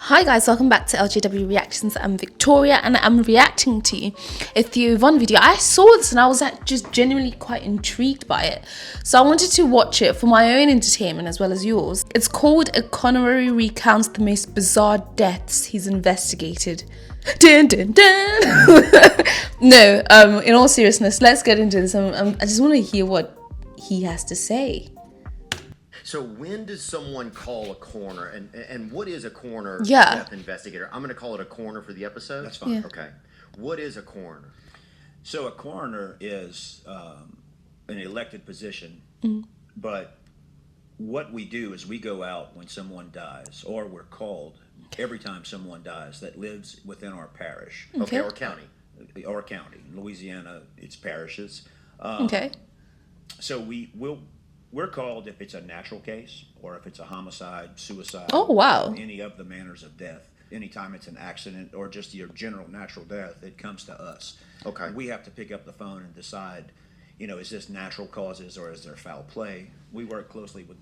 Hi guys, welcome back to L.J.W Reactions. I'm Victoria and I'm reacting to a Theo video. I saw this and I was just genuinely quite intrigued by it. So I wanted to watch it for my own entertainment as well as yours. It's called A Connery Recounts the Most Bizarre Deaths He's Investigated. Dun, dun, dun. No, in all seriousness, let's get into this. I just want to hear what he has to say. So when does someone call a coroner, and what is a coroner death investigator? I'm going to call it a coroner for the episode. That's fine. Yeah. Okay. What is a coroner? So a coroner is an elected position, but what we do is we go out when someone dies, or we're called every time someone dies that lives within our parish. Okay, or county. Or county. In Louisiana, it's parishes. Okay. So we're called if it's a natural case or if it's a homicide, suicide. Oh, wow. Any of the manners of death. Anytime it's an accident or just your general natural death, it comes to us. Okay. We have to pick up the phone and decide, is this natural causes or is there foul play? We work closely with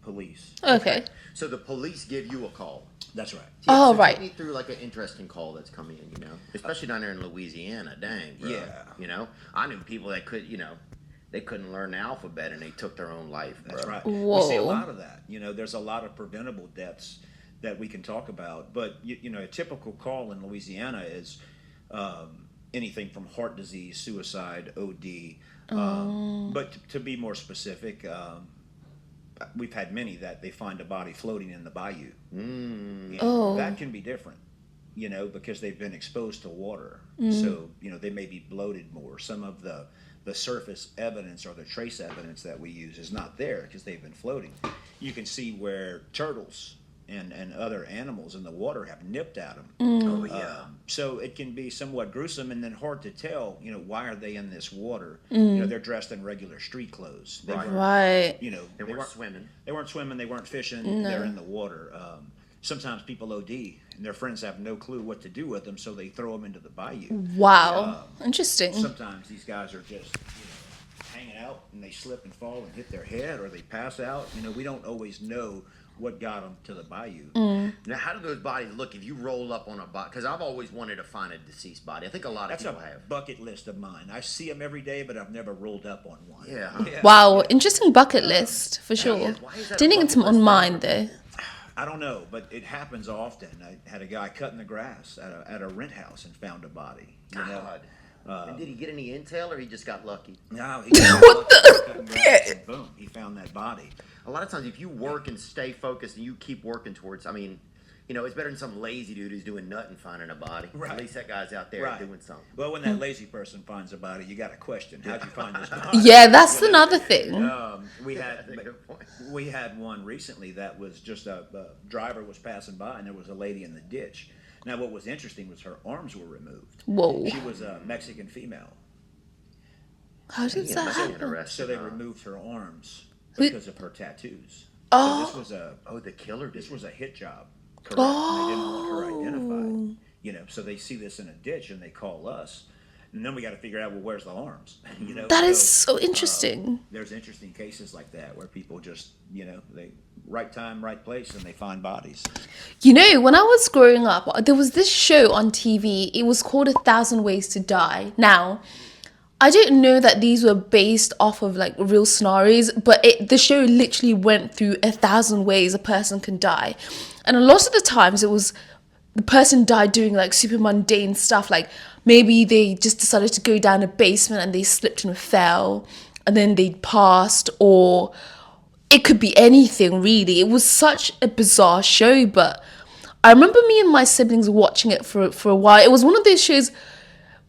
police. Okay. So the police give you a call. That's right. Oh, so right. Take me through like an interesting call that's coming in, especially down there in Louisiana. Dang, bro. Yeah. I knew people that could, they couldn't learn the alphabet and they took their own life, bro. That's right. Whoa. We see a lot of that. There's a lot of preventable deaths that we can talk about. But, a typical call in Louisiana is anything from heart disease, suicide, OD. But to be more specific, we've had many that they find a body floating in the bayou. Oh. That can be different, because they've been exposed to water. So, they may be bloated more. Some of the surface evidence or the trace evidence that we use is not there because they've been floating. You can see where turtles and other animals in the water have nipped at them. Oh, yeah. So it can be somewhat gruesome and then hard to tell, why are they in this water? They're dressed in regular street clothes. They weren't, Right. They weren't swimming. They weren't swimming, they weren't fishing, they're in the water. Sometimes people OD and their friends have no clue what to do with them, so they throw them into the bayou. Wow. Interesting. Sometimes these guys are just hanging out and they slip and fall and hit their head or they pass out. We don't always know what got them to the bayou. Now, how do those bodies look if you roll up on a body? Because I've always wanted to find a deceased body. I think a lot of That's people a have. bucket list of mine. I see them every day, but I've never rolled up on one. Yeah. Wow. Interesting bucket list for sure. Why is that Didn't a think it's bucket on list mine thing? though. I don't know, but it happens often. I had a guy cutting the grass at a rent house and found a body. God. And did he get any intel or he just got lucky? No, he got cutting grass and boom, he found that body. A lot of times if you work and stay focused and you keep working towards, it's better than some lazy dude who's doing nothing finding a body. Right. At least that guy's out there doing something. Well, when that lazy person finds a body, you got to question, how'd you find this body? Yeah, that's another thing. We That's a good point. we had one recently that was just a driver was passing by and there was a lady in the ditch. Now, what was interesting was her arms were removed. Whoa. She was a Mexican female. How did Yeah, that that's happen? interesting. So they huh? removed her arms because of her tattoos. Oh. So this was the killer did. this was a hit job. Correct. And they didn't want her identified. So they see this in a ditch and they call us. And then we got to figure out, well, where's the arms? That is so interesting. There's interesting cases like that where people just, they right time, right place, and they find bodies. When I was growing up, there was this show on TV. It was called 1,000 Ways to Die. Now, I didn't know that these were based off of like real scenarios, but the show literally went through 1,000 ways a person can die. And a lot of the times it was the person died doing like super mundane stuff, like maybe they just decided to go down a basement and they slipped and fell and then they passed, or it could be anything really. It was such a bizarre show, but I remember me and my siblings watching it for a while. It was one of those shows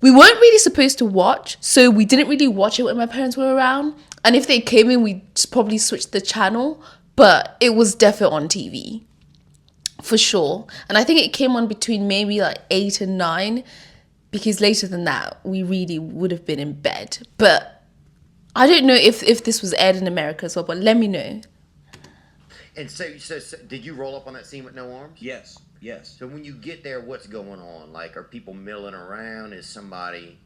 we weren't really supposed to watch, so we didn't really watch it when my parents were around, and if they came in we'd just probably switch the channel, but it was definitely on TV for sure. And I think it came on between maybe like 8 and 9, because later than that we really would have been in bed. But I don't know if this was aired in America as well, but let me know. And so did you roll up on that scene with no arms? Yes. So when you get there, what's going on? Like, are people milling around? Is somebody,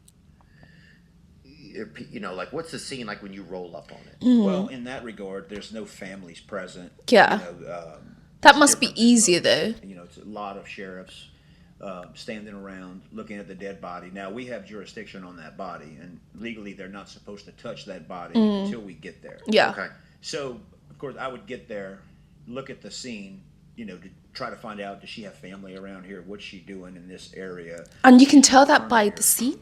like, what's the scene like when you roll up on it? Well, in that regard, there's no families present. Yeah. That It's must be different than easier most. though. You know, it's a lot of sheriffs standing around looking at the dead body. Now we have jurisdiction on that body, and legally they're not supposed to touch that body until we get there. Yeah. Okay. So of course I would get there, look at the scene, you know, to try to find out, does she have family around here? What's she doing in this area? And you can tell that by the scene.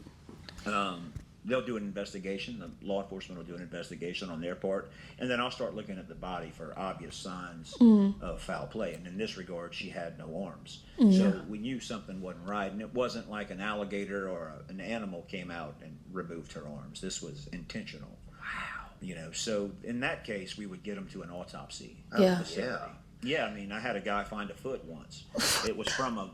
They'll do an investigation. The law enforcement will do an investigation on their part, and then I'll start looking at the body for obvious signs of foul play. And in this regard, she had no arms, so we knew something wasn't right. And it wasn't like an alligator or an animal came out and removed her arms. This was intentional. Wow. You know, so in that case, we would get them to an autopsy. Yeah. Facility. Yeah, I mean, I had a guy find a foot once. It was from a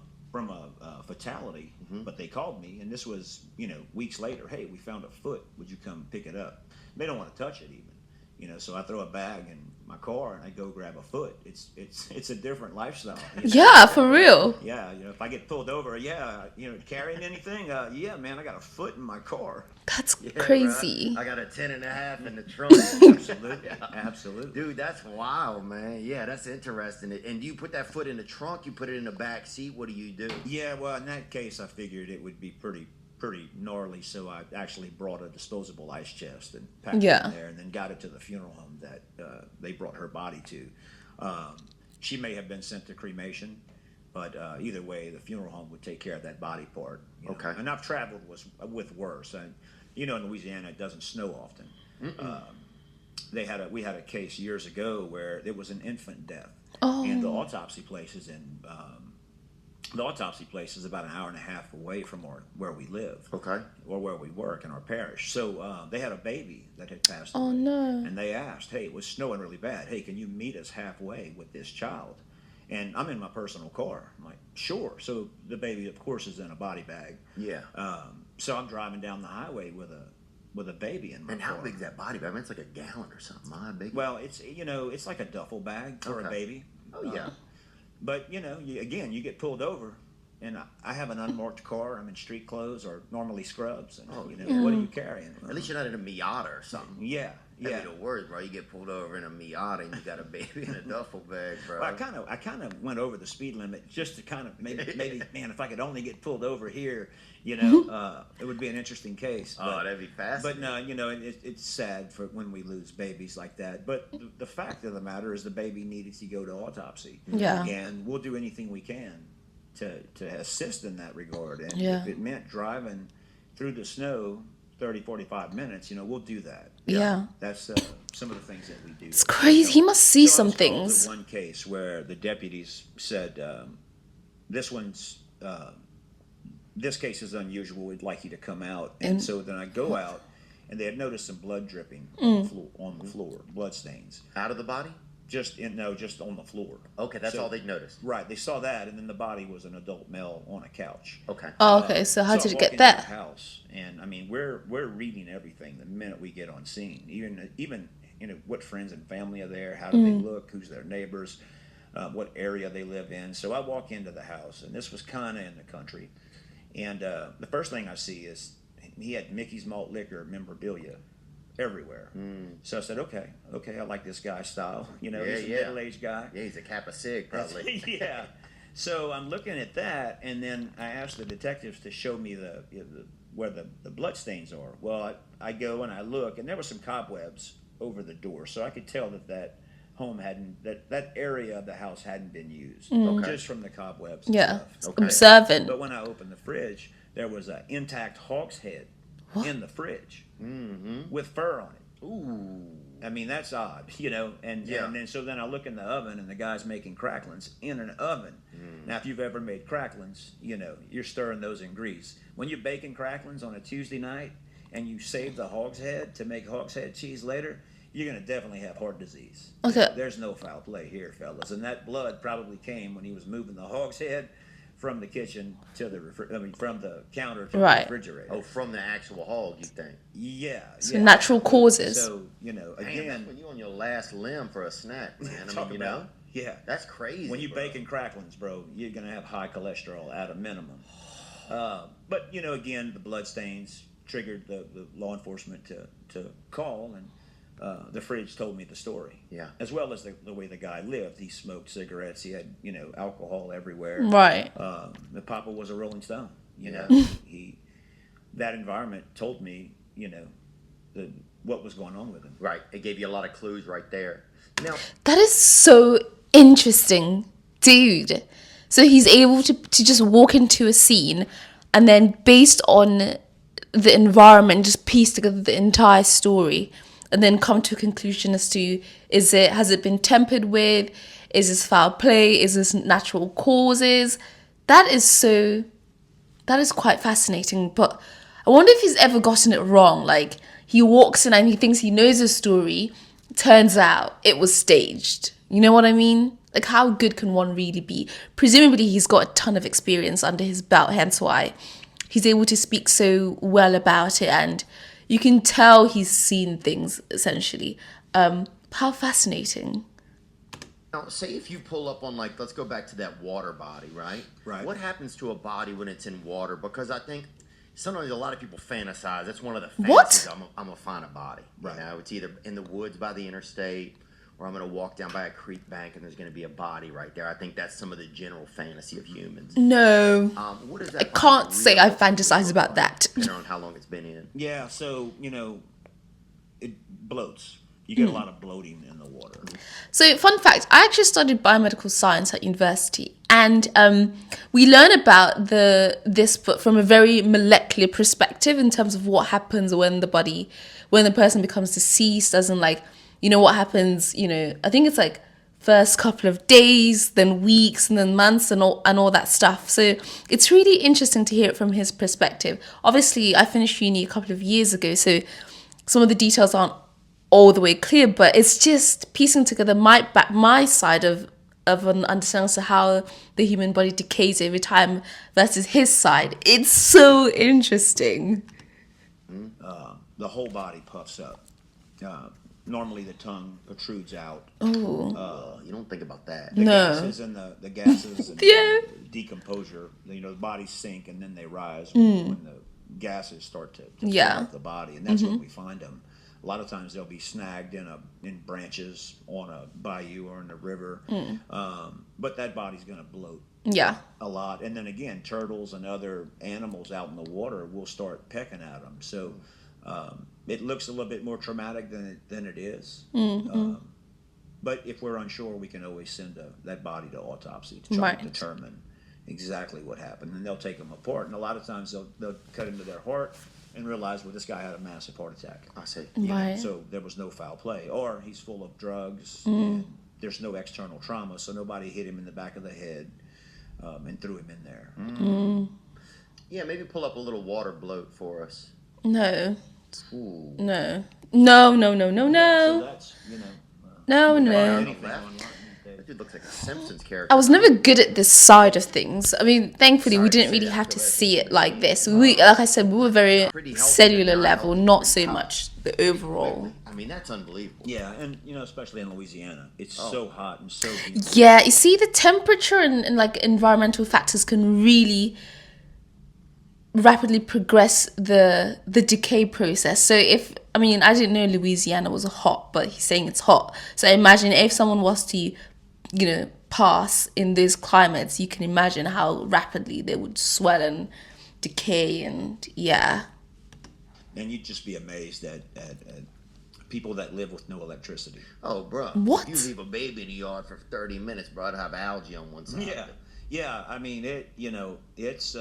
fatality, but they called me, and this was, you know, weeks later. Hey, we found a foot. Would you come pick it up? They don't want to touch it even, you know. So I throw a bag in my car and I go grab a foot. It's a different lifestyle. You know? Yeah, for real. Yeah, you know, if I get pulled over, you know, carrying anything, yeah, man, I got a foot in my car. That's Yeah, crazy. bro. I got a 10.5 in the trunk. Absolutely, absolutely. Dude, that's wild, man. Yeah, that's interesting. And do you put that foot in the trunk? You put it in the back seat? What do you do? Yeah, well, in that case, I figured it would be pretty gnarly, so I actually brought a disposable ice chest and packed it Yeah. in there, and then got it to the funeral home that they brought her body to. She may have been sent to cremation, but either way, the funeral home would take care of that body part. You know? Okay. And I've traveled with worse. And you know, in Louisiana, it doesn't snow often. We had a case years ago where there was an infant death, and the autopsy place is about an hour and a half away from where we live, Okay. or where we work in our parish. So they had a baby that had passed away, Oh no. and they asked, "Hey, it was snowing really bad. Hey, can you meet us halfway with this child?" And I'm in my personal car. I'm like, "Sure." So the baby, of course, is in a body bag. Yeah. So I'm driving down the highway with a baby in my And car. how big's that body bag? I mean, it's like a gallon or something. My big. Well, it's like a duffel bag for a Okay. baby. Oh, yeah. But you know, you get pulled over, and I have an unmarked car. I'm in street clothes or normally scrubs, and what are you carrying? At least you're not in a Miata or something. Yeah, yeah. That'd be the worst, bro. You get pulled over in a Miata and you got a baby in a duffel bag, bro. Well, I kind of went over the speed limit just to kind of maybe man, if I could only get pulled over here, you know, it would be an interesting case. Oh, that'd be fascinating. But no, you know, it's sad for when we lose babies like that. But the fact of the matter is, the baby needed to go to autopsy. Yeah. And we'll do anything we can to assist in that regard. And Yeah. if it meant driving through the snow 30, 45 minutes, you know, we'll do that. Yeah. That's some of the things that we do. It's crazy. He must see So I some was called to things. one case where the deputies said, this case is unusual. We'd like you to come out. And so then I go out, and they had noticed some blood dripping on the floor, blood stains. Out of the body? Just on the floor. Okay, that's So- all they noticed. Right, they saw that, and then the body was an adult male on a couch. Okay. Oh, okay. So how I did it walk get into the there? house, and I mean, we're reading everything the minute we get on scene. Even you know, what friends and family are there, how do they look, who's their neighbors, what area they live in. So I walk into the house, and this was kind of in the country, and the first thing I see is he had Mickey's Malt Liquor memorabilia everywhere. So I said, okay, I like this guy's style. You know, Yeah, he's a yeah. middle-aged guy. Yeah, he's a Kappa Sig, probably. Yeah. So I'm looking at that, and then I asked the detectives to show me where the blood stains are. Well, I go and I look, and there were some cobwebs over the door, so I could tell that home that area of the house hadn't been used, just from the cobwebs. And Yeah. stuff. Okay. Observant. But when I opened the fridge, there was an intact hog's head in the fridge with fur on it. Ooh. I mean, that's odd, you know. And Yeah. and then I look in the oven, and the guy's making cracklings in an oven. Now, if you've ever made cracklings, you know you're stirring those in grease. When you're baking cracklings on a Tuesday night, and you save the hog's head to make hog's head cheese later, you're gonna definitely have heart disease. Okay. There's no foul play here, fellas. And that blood probably came when he was moving the hog's head from the kitchen to from the counter to Right. the refrigerator. Oh, from the actual hog, you think? Yeah. So natural causes. So, you know, Damn, again, that's when you on your last limb for a snack, man. I talk mean, you about know? yeah. That's crazy. When you bro. baking cracklings, bro, you're gonna have high cholesterol at a minimum. But you know, again, the blood stains triggered the law enforcement to call, and the fridge told me the story. Yeah. As well as the way the guy lived. He smoked cigarettes. He had, alcohol everywhere. Right. The Papa was a Rolling Stone. Yeah. He that environment told me, what was going on with him. Right. It gave you a lot of clues right there. Now, That is so interesting, dude. So he's able to just walk into a scene and then based on the environment just piece together the entire story and then come to a conclusion as to has it been tempered with, is this foul play, is this natural causes. That is quite fascinating, but I wonder if he's ever gotten it wrong. Like, he walks in and he thinks he knows a story, turns out it was staged. You know what I mean? Like, how good can one really be? Presumably he's got a ton of experience under his belt, hence why he's able to speak so well about it, and you can tell he's seen things, essentially. How fascinating. now, say if you pull up on, like, let's go back to that water body, right? Right. What happens to a body when it's in water? Because I think sometimes a lot of people fantasize. That's one of the What? fantasies. I'm gonna find a body. Right. It's either in the woods by the interstate, or I'm gonna walk down by a creek bank and there's gonna be a body right there. I think that's some of the general fantasy of humans. No. What is I that? can't say I real- fantasize about that. Depending on how long it's been in. Yeah, so, it bloats. You get a lot of bloating in the water. So, fun fact, I actually studied biomedical science at university, and we learn about this, but from a very molecular perspective in terms of what happens when the person becomes deceased, as in, like, what happens, I think it's like first couple of days, then weeks, and then months, and all that stuff. So it's really interesting to hear it from his perspective. Obviously, I finished uni a couple of years ago, so some of the details aren't all the way clear, but it's just piecing together my side of an understanding as to how the human body decays over time versus his side. It's so interesting. The whole body puffs up. Normally the tongue protrudes out. Oh, You don't think about that. The No. gases and the gases and Yeah. decomposure, the bodies sink and then they rise when the gases start to fill Yeah. up the body, and that's when we find them. A lot of times they'll be snagged in branches on a bayou or in a river, but that body's going to bloat Yeah. a lot. And then again, turtles and other animals out in the water will start pecking at them. So it looks a little bit more traumatic than it is. But if we're unsure, we can always send that body to autopsy to try to Right. determine exactly what happened. And they'll take them apart. And a lot of times they'll cut into their heart and realize, well, this guy had a massive heart attack. I see. Right. So there was no foul play. Or he's full of drugs and there's no external trauma, so nobody hit him in the back of the head and threw him in there. Yeah, maybe pull up a little water bloat for us. No. Ooh. No. No. No. No. No. So No. that's, No. No. anything left. online these days. That dude looks like a Simpsons character. I was never good at this side of things. I mean, thankfully, we Sorry to didn't say really that, have to but see it like this. Like I said, we were very Pretty healthy cellular and not level, healthy. not so much the overall. I mean, that's unbelievable. Yeah, and especially in Louisiana, it's so hot and so deep. Yeah, you see, the temperature and like environmental factors can really rapidly progress the decay process. So I didn't know Louisiana was hot, but he's saying it's hot. So imagine if someone was to, pass in those climates, you can imagine how rapidly they would swell and decay, and yeah. And you'd just be amazed at people that live with no electricity. Oh, bro. What? If you leave a baby in the yard for 30 minutes, bro, I'd have algae on one side. Yeah, yeah. I mean, it's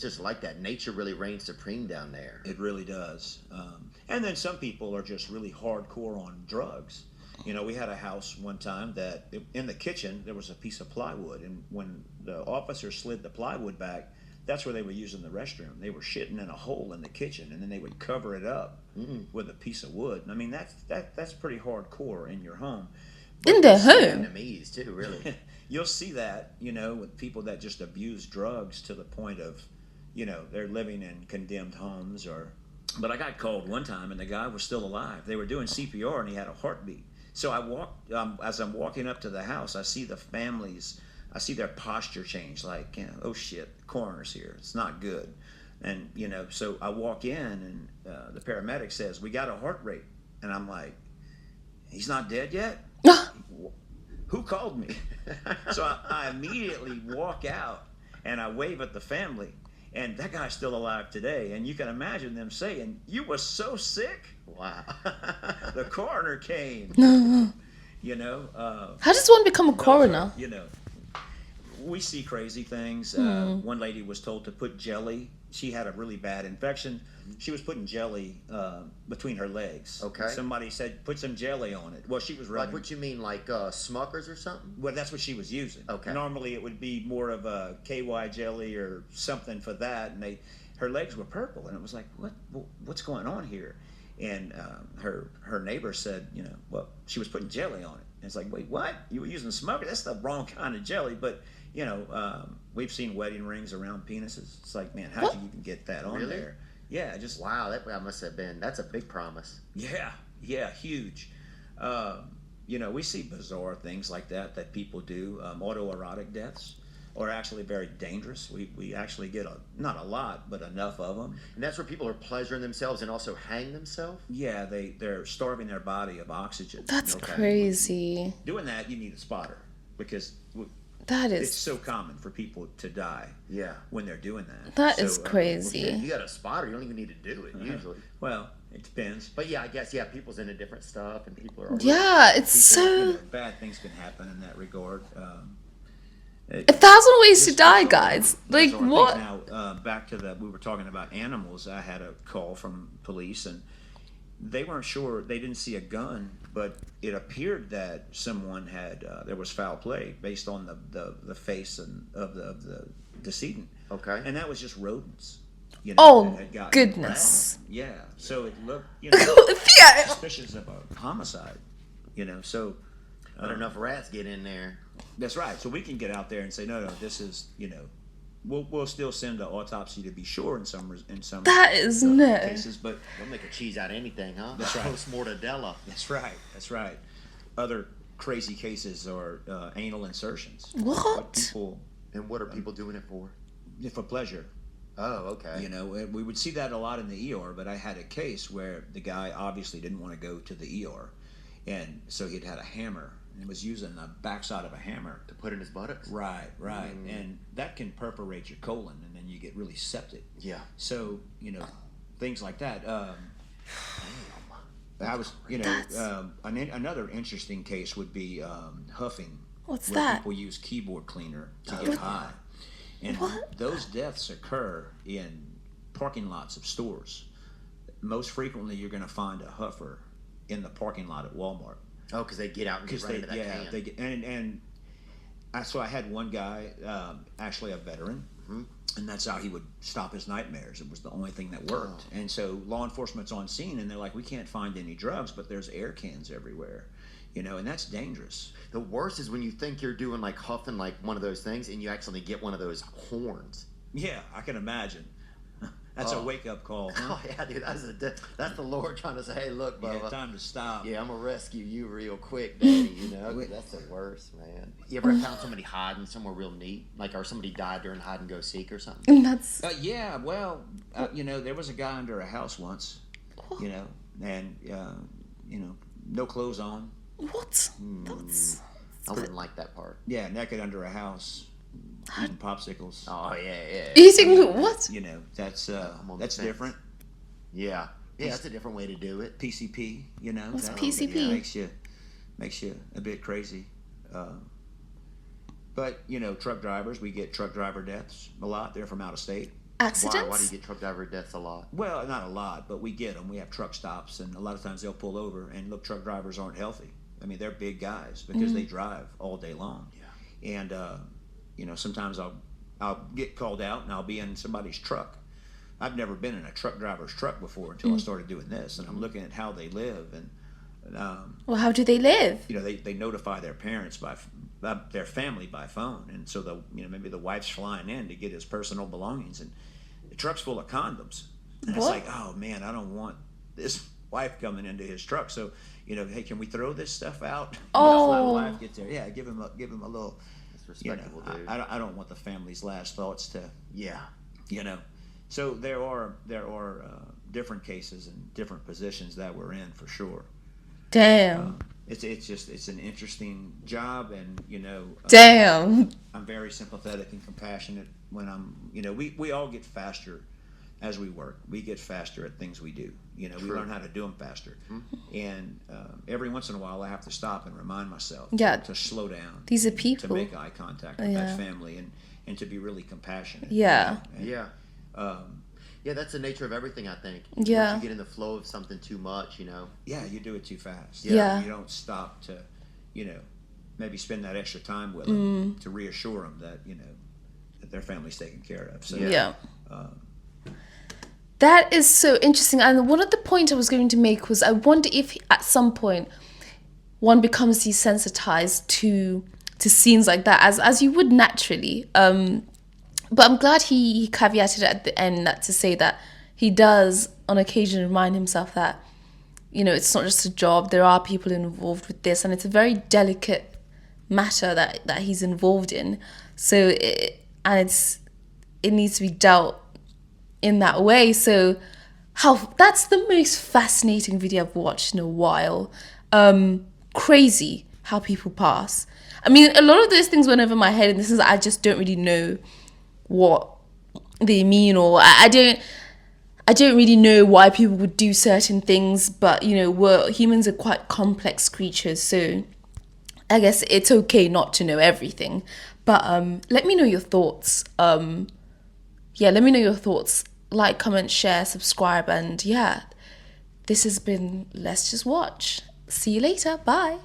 just like that. Nature really reigns supreme down there. it really does. And then some people are just really hardcore on drugs. We had a house one time that in the kitchen there was a piece of plywood, and when the officer slid the plywood back, that's where they were using the restroom. They were shitting in a hole in the kitchen, and then they would cover it up with a piece of wood. I mean, that's pretty hardcore in your home. In their home. Vietnamese, too, really. You'll see that, with people that just abuse drugs to the point of, they're living in condemned homes. But I got called one time, and the guy was still alive. They were doing CPR, and he had a heartbeat. So I walked, as I'm walking up to the house, I see the families, I see their posture change, like, oh shit, the coroner's here, it's not good. And, so I walk in, and the paramedic says, we got a heart rate And I'm like, he's not dead yet? Who called me? So I immediately walk out and I wave at the family. And that guy's still alive today. And you can imagine them saying, "You were so sick." Wow. The coroner came. You know, How does one become a those are, coroner? you know, we see crazy things. One lady was told to put jelly. She had a really bad infection. She was putting jelly between her legs. Okay. Somebody said, "Put some jelly on it." Well, she was Like rubbing. what you mean, like Smuckers or something? Well, that's what she was using. Okay. Normally, it would be more of a KY jelly or something for that, and her legs were purple, and it was like, what's going on here? And her neighbor said, well, she was putting jelly on it. And it's like, wait, what? You were using Smucker? That's the wrong kind of jelly. But we've seen wedding rings around penises. It's like, man, how'd you even get that on Really? there? Yeah, just Wow, that must have been. That's a big promise. yeah, huge. We see bizarre things like that people do. Autoerotic deaths are actually very dangerous. We actually get not a lot, but enough of them. And that's where people are pleasuring themselves and also hang themselves? Yeah, they're starving their body of oxygen. That's crazy. Doing that, you need a spotter because That it's is so common for people to die Yeah. when they're doing that. that So, is If crazy. you got a spotter, you don't even need to do it, usually. Well, it depends. But yeah, I guess, people's into different stuff and people are... Yeah, it's People, so bad things can happen in that regard. 1,000 ways to It's die, bizarre. guys. Like Bizarre what? things. Now, back to we were talking about animals. I had a call from police, and they weren't sure. They didn't see a gun, but it appeared that someone had there was foul play based on the face of the decedent. Okay. And that was just rodents. Oh, that had gotten goodness. around. Yeah. So it looked Theo. suspicious of a homicide. So. Not enough rats get in there. That's right. So we can get out there and say, no, this is, we'll still send an autopsy to be sure in some That is no. cases, but They'll make a cheese out of anything, huh? That's right. Post-mortadella. that's right. Other crazy cases are anal insertions. What? People, And what are people doing it for? for pleasure. Oh, okay. We would see that a lot in the ER, but I had a case where the guy obviously didn't want to go to the ER, and so he'd had a hammer and was using the backside of a hammer To put in his buttocks? Right. And that can perforate your colon, and then you get really septic. Yeah. So, things like that. I was, another interesting case would be huffing. What's where that? People use keyboard cleaner to get high. And What? those deaths occur in parking lots of stores. Most frequently, you're going to find a huffer in the parking lot at Walmart. Oh, because they get out and get right into that can. They get, and so I had one guy, actually a veteran, and that's how he would stop his nightmares. It was the only thing that worked. Oh. And so law enforcement's on scene, and they're like, we can't find any drugs, but there's air cans everywhere, and that's dangerous. The worst is when you think you're doing like huffing like one of those things and you actually get one of those horns. Yeah, I can imagine. That's a wake-up call, huh? Oh, yeah, dude. That's the Lord trying to say, hey, look, Bubba. Yeah, time to stop. Yeah, I'm going to rescue you real quick, Daddy, 'cause that's the worst, man. You ever found somebody hiding somewhere real neat? Like, or somebody died during hide and go seek or something? That's Yeah, well, there was a guy under a house once, and, no clothes on. what? That's I wouldn't like that part. Yeah, naked under a house, eating popsicles. Oh, yeah. eating what? That's I'm on the that's fence. different. Yeah. Yeah, that's a different way to do it. PCP, What's that PCP? makes you a bit crazy. But truck drivers, we get truck driver deaths a lot. They're from out of state. Accidents? Why do you get truck driver deaths a lot? Well, not a lot, but we get them. We have truck stops, and a lot of times they'll pull over, and look, truck drivers aren't healthy. I mean, they're big guys because they drive all day long. Yeah. And sometimes I'll get called out, and I'll be in somebody's truck. I've never been in a truck driver's truck before until I started doing this, and I'm looking at how they live, and Well, how do they live? they notify their parents by their family by phone, and so maybe the wife's flying in to get his personal belongings, and the truck's full of condoms. And it's What? like, oh man, I don't want this wife coming into his truck. So hey, can we throw this stuff out? Oh. My wife gets there. Yeah, give him a little. That's respectable, dude. I don't want the family's last thoughts to Yeah. So there are different cases and different positions that we're in for sure. Damn. It's an interesting job, and Damn. I'm very sympathetic and compassionate when we all get faster as we work. We get faster at things we do. We learn how to do them faster. And every once in a while I have to stop and remind myself to slow down. These are people. To make eye contact with that family and to be really compassionate. Yeah. Yeah, that's the nature of everything, I think. Yeah. Once you get in the flow of something too much, Yeah, you do it too fast. Yeah. You don't stop to, maybe spend that extra time with them to reassure them that, that their family's taken care of. So, Yeah. That is so interesting. And one of the points I was going to make was I wonder if at some point one becomes desensitized to scenes like that, as you would naturally. But I'm glad he caveated at the end to say that he does on occasion remind himself that, it's not just a job. There are people involved with this, and it's a very delicate matter that he's involved in. So it needs to be dealt in that way. So that's the most fascinating video I've watched in a while. Crazy how people pass. I mean, a lot of those things went over my head, and this is I just don't really know what they mean, or I don't really know why people would do certain things, but humans are quite complex creatures, so I guess it's okay not to know everything. But let me know your thoughts. Let me know your thoughts. Like, comment, share, subscribe, and this has been Let's Just Watch. See you later. Bye.